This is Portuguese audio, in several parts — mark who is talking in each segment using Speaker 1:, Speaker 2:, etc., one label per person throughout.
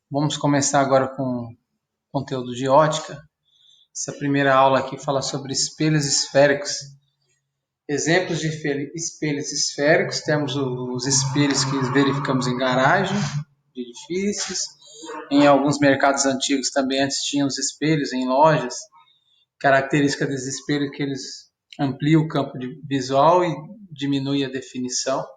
Speaker 1: Vamos começar agora com conteúdo de ótica. Essa primeira aula aqui fala sobre espelhos esféricos. Exemplos de espelhos esféricos, temos os espelhos que verificamos em garagem, de edifícios. Em alguns mercados antigos também antes tinham os espelhos em lojas. Característica desses espelhos é que eles ampliam o campo visual e diminuem a definição.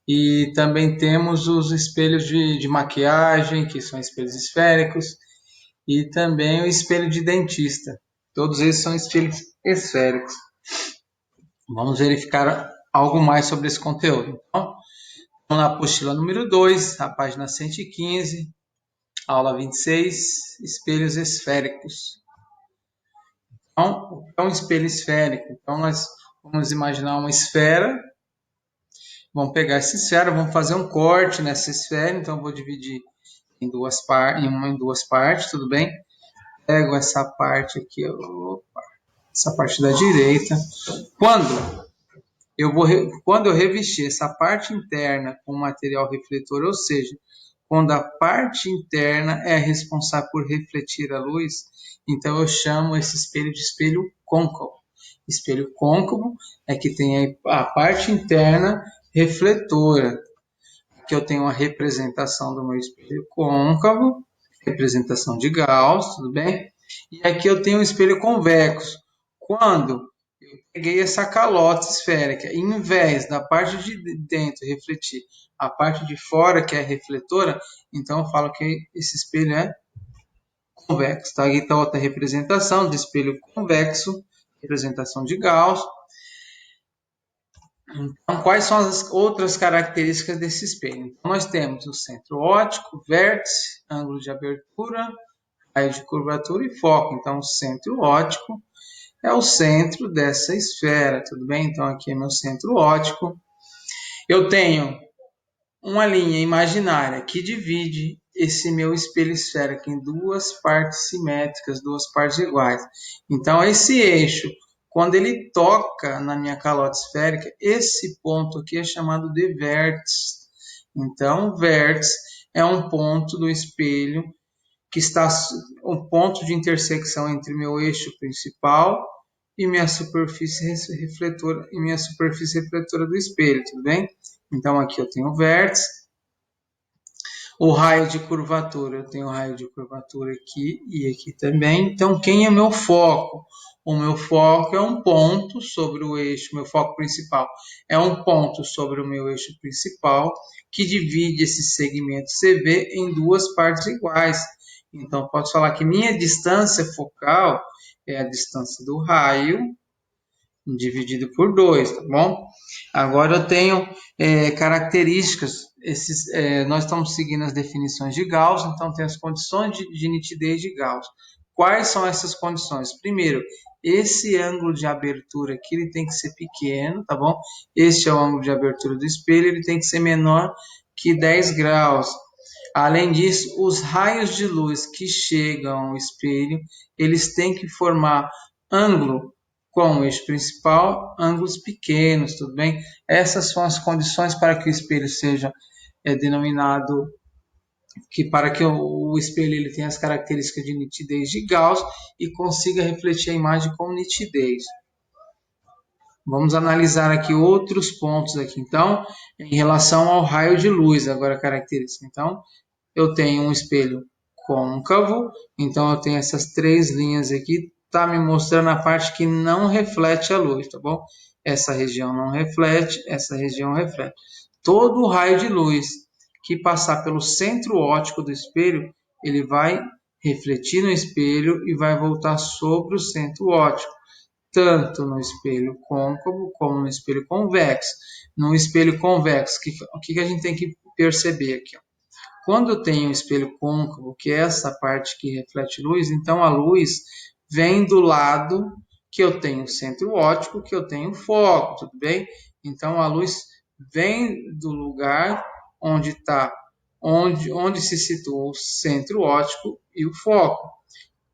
Speaker 1: E também temos os espelhos de maquiagem, que são espelhos esféricos, e também o espelho de dentista. Todos esses são espelhos esféricos. Vamos verificar algo mais sobre esse conteúdo. Então, na apostila número 2, a página 115, aula 26, espelhos esféricos. Então, o que é um espelho esférico? Então, nós vamos imaginar uma esfera. Vamos pegar essa esfera, vamos fazer um corte nessa esfera. Então, eu vou dividir em duas partes, tudo bem? Pego essa parte aqui, essa parte da direita. Quando eu revestir essa parte interna com material refletor, ou seja, quando a parte interna é responsável por refletir a luz, então eu chamo esse espelho de espelho côncavo. Espelho côncavo é que tem a parte interna refletora. Aqui eu tenho uma representação do meu espelho côncavo, representação de Gauss, tudo bem? E aqui eu tenho um espelho convexo. Quando eu peguei essa calota esférica, e em vez da parte de dentro refletir a parte de fora, que é refletora, então eu falo que esse espelho é convexo. Tá? Aqui está outra representação de espelho convexo, representação de Gauss. Então, quais são as outras características desse espelho? Então, nós temos o centro óptico, vértice, ângulo de abertura, raio de curvatura e foco. Então, o centro óptico é o centro dessa esfera, tudo bem? Então, aqui é meu centro óptico. Eu tenho uma linha imaginária que divide esse meu espelho esférico em duas partes simétricas, duas partes iguais. Então, esse eixo, quando ele toca na minha calota esférica, esse ponto aqui é chamado de vértice. Então, o vértice é um ponto do espelho que está um ponto de intersecção entre meu eixo principal e minha superfície refletora do espelho, tudo bem? Então aqui eu tenho o vértice, o raio de curvatura, eu tenho o raio de curvatura aqui e aqui também. Então quem é meu foco? O meu foco é um ponto sobre o eixo, meu foco principal é um ponto sobre o meu eixo principal que divide esse segmento CV em duas partes iguais. Então, posso falar que minha distância focal é a distância do raio dividido por 2, tá bom? Agora eu tenho características, nós estamos seguindo as definições de Gauss, então tem as condições de nitidez de Gauss. Quais são essas condições? Primeiro, esse ângulo de abertura aqui ele tem que ser pequeno, tá bom? Este é o ângulo de abertura do espelho, ele tem que ser menor que 10 graus. Além disso, os raios de luz que chegam ao espelho, eles têm que formar ângulo com o eixo principal, ângulos pequenos, tudo bem? Essas são as condições para que o espelho seja denominado, para que o espelho ele tenha as características de nitidez de Gauss e consiga refletir a imagem com nitidez. Vamos analisar aqui outros pontos aqui, então, em relação ao raio de luz, agora a característica. Então, eu tenho um espelho côncavo, então eu tenho essas três linhas aqui, tá me mostrando a parte que não reflete a luz, tá bom? Essa região não reflete, essa região reflete. Todo o raio de luz que passar pelo centro óptico do espelho, ele vai refletir no espelho e vai voltar sobre o centro óptico, tanto no espelho côncavo como no espelho convexo. No espelho convexo, o que a gente tem que perceber aqui? Ó? Quando eu tenho um espelho côncavo, que é essa parte que reflete luz, então a luz vem do lado que eu tenho centro óptico, que eu tenho foco, tudo bem? Então a luz vem do lugar onde se situa o centro óptico e o foco.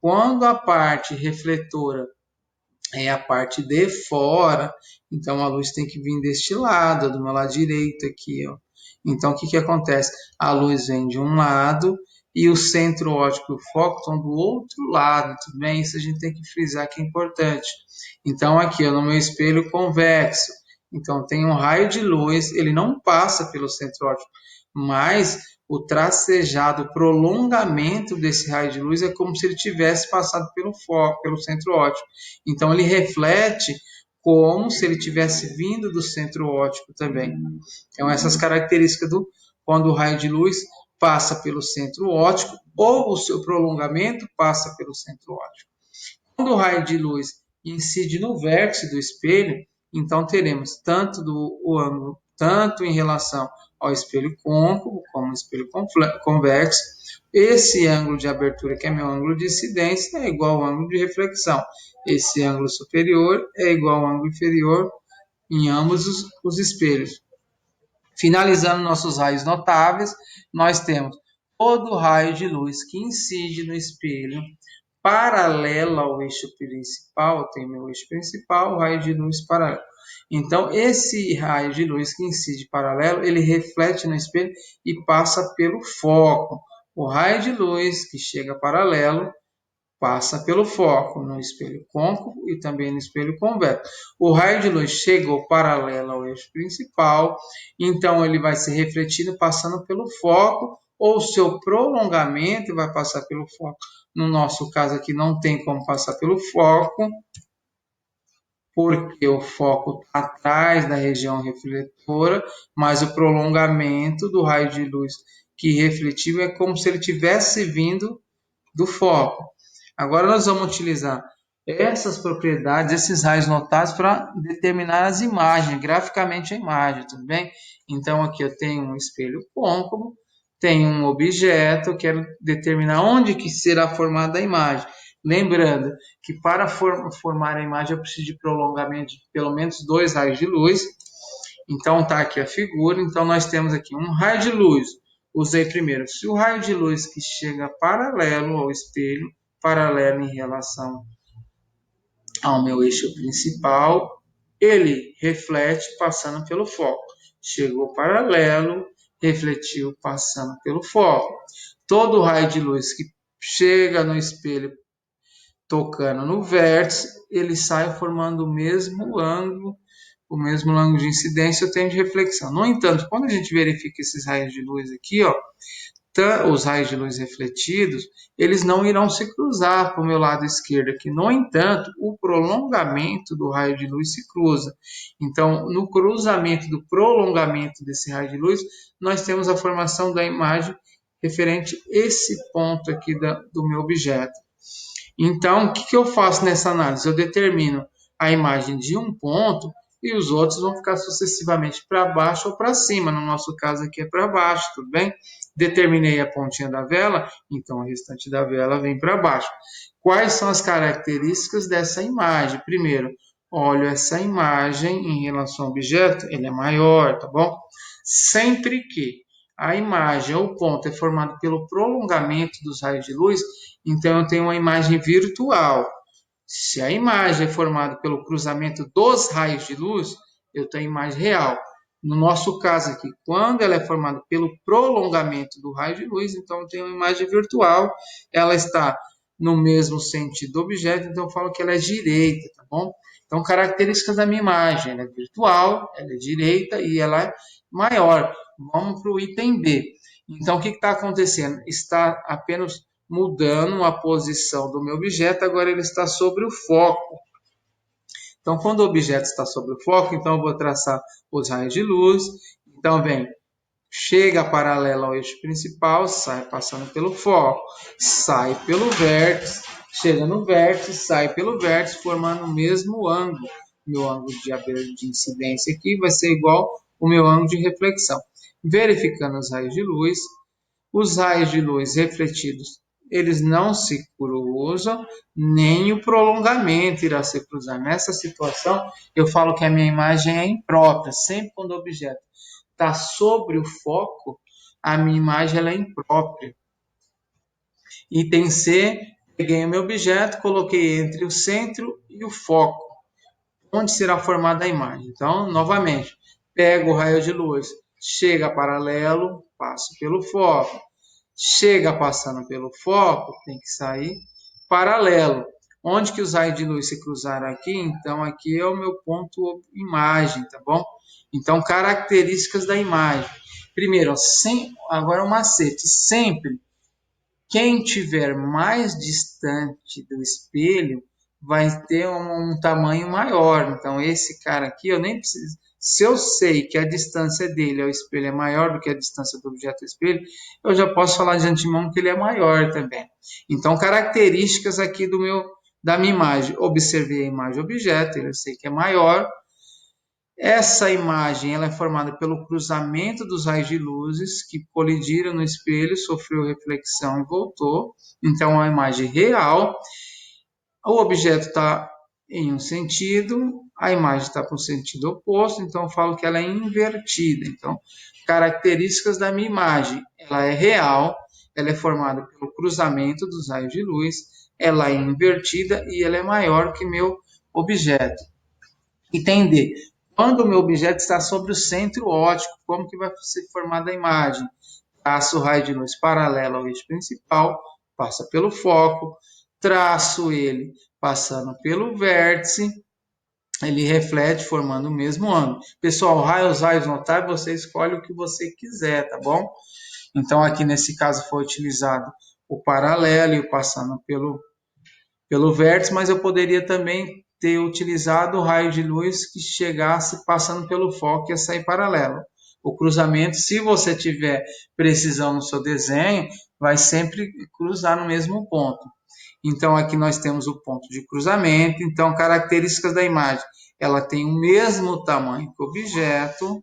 Speaker 1: Quando a parte refletora é a parte de fora, então a luz tem que vir deste lado, do meu lado direito aqui, ó. Então, o que acontece? A luz vem de um lado e o centro óptico e o foco estão do outro lado, tudo bem? Isso a gente tem que frisar que é importante. Então, aqui, no meu espelho convexo, então tem um raio de luz, ele não passa pelo centro óptico, mas o tracejado, o prolongamento desse raio de luz é como se ele tivesse passado pelo foco, pelo centro óptico. Então, ele reflete como se ele tivesse vindo do centro óptico também. Então, essas características do quando o raio de luz passa pelo centro óptico ou o seu prolongamento passa pelo centro óptico. Quando o raio de luz incide no vértice do espelho, então teremos tanto o ângulo, tanto em relação ao espelho côncavo como ao espelho convexo. Esse ângulo de abertura, que é meu ângulo de incidência, é igual ao ângulo de reflexão. Esse ângulo superior é igual ao ângulo inferior em ambos os espelhos. Finalizando nossos raios notáveis, nós temos todo raio de luz que incide no espelho paralela ao eixo principal, eu tenho meu eixo principal, o raio de luz paralelo. Então, esse raio de luz que incide paralelo, ele reflete no espelho e passa pelo foco. O raio de luz que chega paralelo passa pelo foco no espelho côncavo e também no espelho convexo. O raio de luz chegou paralelo ao eixo principal, então ele vai se refletindo passando pelo foco, ou seu prolongamento vai passar pelo foco. No nosso caso aqui não tem como passar pelo foco, porque o foco está atrás da região refletora, mas o prolongamento do raio de luz que refletiu é como se ele tivesse vindo do foco. Agora nós vamos utilizar essas propriedades, esses raios notáveis para determinar as imagens, graficamente a imagem, tudo bem? Então aqui eu tenho um espelho côncavo, tenho um objeto, eu quero determinar onde que será formada a imagem. Lembrando que para formar a imagem eu preciso de prolongamento de pelo menos 2 raios de luz. Então tá aqui a figura, então nós temos aqui um raio de luz. Usei primeiro, se o raio de luz que chega paralelo ao espelho, paralelo em relação ao meu eixo principal, ele reflete passando pelo foco. Chegou paralelo, refletiu passando pelo foco. Todo raio de luz que chega no espelho tocando no vértice, ele sai formando o mesmo ângulo de incidência, eu tenho de reflexão. No entanto, quando a gente verifica esses raios de luz aqui, ó, os raios de luz refletidos, eles não irão se cruzar para o meu lado esquerdo aqui. No entanto, o prolongamento do raio de luz se cruza. Então, no cruzamento do prolongamento desse raio de luz, nós temos a formação da imagem referente a esse ponto aqui do meu objeto. Então, o que eu faço nessa análise? Eu determino a imagem de um ponto e os outros vão ficar sucessivamente para baixo ou para cima. No nosso caso aqui é para baixo, tudo bem? Determinei a pontinha da vela, então o restante da vela vem para baixo. Quais são as características dessa imagem? Primeiro, olho essa imagem em relação ao objeto, ele é maior, tá bom? Sempre que a imagem ou o ponto é formado pelo prolongamento dos raios de luz, então eu tenho uma imagem virtual. Se a imagem é formada pelo cruzamento dos raios de luz, eu tenho imagem real. No nosso caso aqui, quando ela é formada pelo prolongamento do raio de luz, então eu tenho uma imagem virtual, ela está no mesmo sentido do objeto, então eu falo que ela é direita, tá bom? Então, características da minha imagem, ela é virtual, ela é direita e ela é maior. Vamos para o item B. Então, o que está acontecendo? Está apenas mudando a posição do meu objeto, agora ele está sobre o foco. Então, quando o objeto está sobre o foco, então eu vou traçar os raios de luz. Então, vem, chega paralelo ao eixo principal, sai passando pelo foco, sai pelo vértice, chega no vértice, sai pelo vértice, formando o mesmo ângulo. Meu ângulo de incidência aqui vai ser igual ao meu ângulo de reflexão. Verificando os raios de luz refletidos, eles não se cruzam, nem o prolongamento irá se cruzar. Nessa situação, eu falo que a minha imagem é imprópria. Sempre quando o objeto está sobre o foco, a minha imagem ela é imprópria. Item C, peguei o meu objeto, coloquei entre o centro e o foco, onde será formada a imagem. Então, novamente, pego o raio de luz, chega paralelo, passo pelo foco, chega passando pelo foco, tem que sair paralelo. Onde que os raios de luz se cruzaram aqui? Então, aqui é o meu ponto imagem, tá bom? Então, características da imagem. Primeiro, agora um macete. Sempre quem tiver mais distante do espelho vai ter um tamanho maior. Então, esse cara aqui, eu nem preciso. Se eu sei que a distância dele ao espelho é maior do que a distância do objeto ao espelho, eu já posso falar de antemão que ele é maior também. Então, características aqui da minha imagem. Observei a imagem objeto, eu sei que é maior. Essa imagem ela é formada pelo cruzamento dos raios de luzes que colidiram no espelho, sofreu reflexão e voltou. Então, é uma imagem real. O objeto está em um sentido, a imagem está para o sentido oposto, então eu falo que ela é invertida. Então, características da minha imagem, ela é real, ela é formada pelo cruzamento dos raios de luz, ela é invertida e ela é maior que meu objeto. Entender. Quando o meu objeto está sobre o centro óptico, como que vai ser formada a imagem? Traço o raio de luz paralelo ao eixo principal, passa pelo foco, traço ele passando pelo vértice, ele reflete formando o mesmo ângulo. Pessoal, os raios notáveis, você escolhe o que você quiser, tá bom? Então, aqui nesse caso foi utilizado o paralelo e o passando pelo vértice, mas eu poderia também ter utilizado o raio de luz que chegasse passando pelo foco e ia sair paralelo. O cruzamento, se você tiver precisão no seu desenho, vai sempre cruzar no mesmo ponto. Então, aqui nós temos o ponto de cruzamento. Então, características da imagem. Ela tem o mesmo tamanho que o objeto.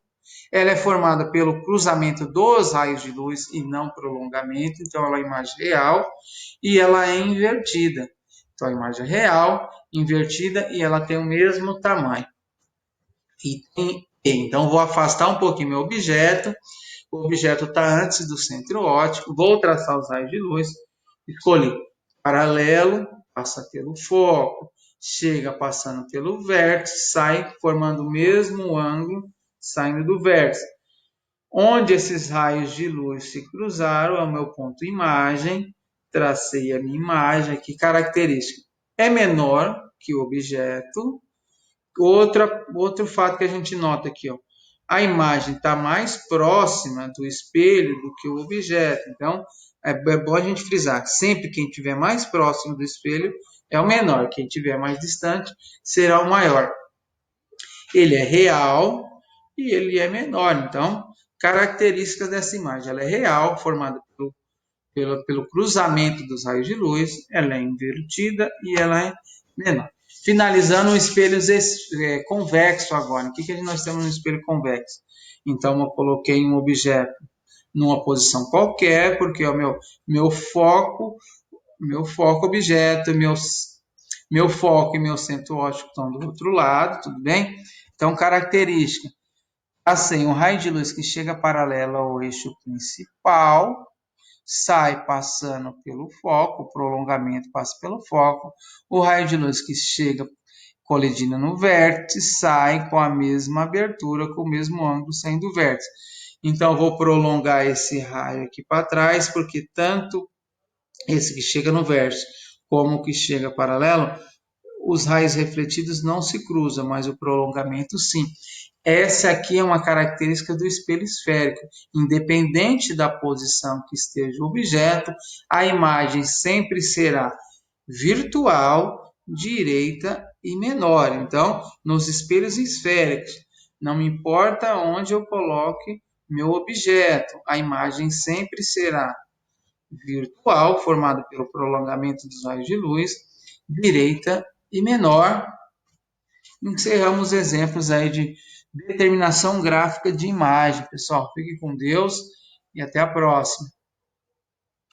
Speaker 1: Ela é formada pelo cruzamento dos raios de luz e não prolongamento. Então, ela é uma imagem real e ela é invertida. Então, a imagem é real, invertida e ela tem o mesmo tamanho. Então, vou afastar um pouquinho meu objeto. O objeto está antes do centro óptico. Vou traçar os raios de luz. Escolhi paralelo, passa pelo foco, chega passando pelo vértice, sai formando o mesmo ângulo saindo do vértice. Onde esses raios de luz se cruzaram é o meu ponto imagem. Tracei a minha imagem aqui, característica. É menor que o objeto. Outro fato que a gente nota aqui, ó, a imagem está mais próxima do espelho do que o objeto. Então, é bom a gente frisar, sempre quem estiver mais próximo do espelho é o menor, quem estiver mais distante será o maior. Ele é real e ele é menor. Então, características dessa imagem, ela é real, formada pelo cruzamento dos raios de luz, ela é invertida e ela é menor. Finalizando o espelho convexo agora. O que nós temos no espelho convexo? Então, eu coloquei um objeto numa posição qualquer, porque é o meu foco objeto, meu foco e meu centro óptico estão do outro lado, tudo bem? Então, característica. Assim, um raio de luz que chega paralelo ao eixo principal, sai passando pelo foco, o prolongamento passa pelo foco, o raio de luz que chega colidindo no vértice, sai com a mesma abertura, com o mesmo ângulo saindo do vértice. Então, eu vou prolongar esse raio aqui para trás, porque tanto esse que chega no vértice como o que chega paralelo, os raios refletidos não se cruzam, mas o prolongamento sim. Essa aqui é uma característica do espelho esférico. Independente da posição que esteja o objeto, a imagem sempre será virtual, direita e menor. Então, nos espelhos esféricos, não me importa onde eu coloque meu objeto, a imagem sempre será virtual, formada pelo prolongamento dos raios de luz, direita e menor. Encerramos exemplos aí de determinação gráfica de imagem. Pessoal, fique com Deus e até a próxima.